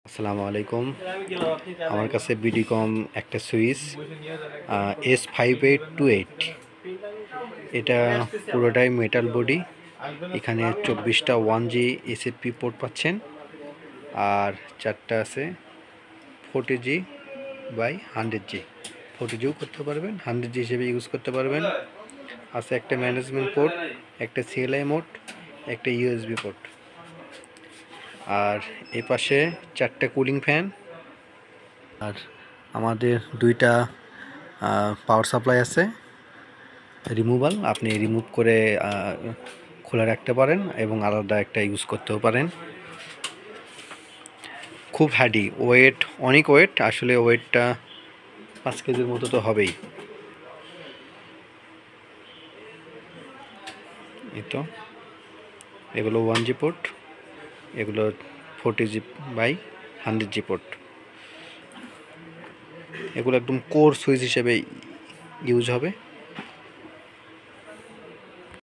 আসসালামু আলাইকুম। আমার কাছে বিডিকম একটা সুইচ S5828, এটা পুরোটাই মেটাল বডি। এখানে 24টা 1G এসএফপি পোর্ট পাচ্ছেন, আর 4টা আছে 40G বাই 100G। 40Gও করতে পারবেন, 100G হিসেবে ইউজ করতে পারবেন। আছে একটা ম্যানেজমেন্ট পোর্ট, একটা CLI মোড, একটা USB পোর্ট, আর এ পাশে 4টা কুলিং ফ্যান। আর আমাদের 2টা পাওয়ার সাপ্লাই আছে রিমুভাল, আপনি রিমুভ করে খোলা রাখতে পারেন এবং আলাদা একটা ইউজ করতেও পারেন। খুব হ্যাডি, ওয়েট অনেক ওয়েট, আসলে ওয়েটটা 5 কেজির মতো তো হবেই। এই তো এগুলো 1G পোর্ট, এগুলো 40G বাই 100G পোর্ট। এগুলো একদম কোর সুইচ হিসেবে ইউজ হবে।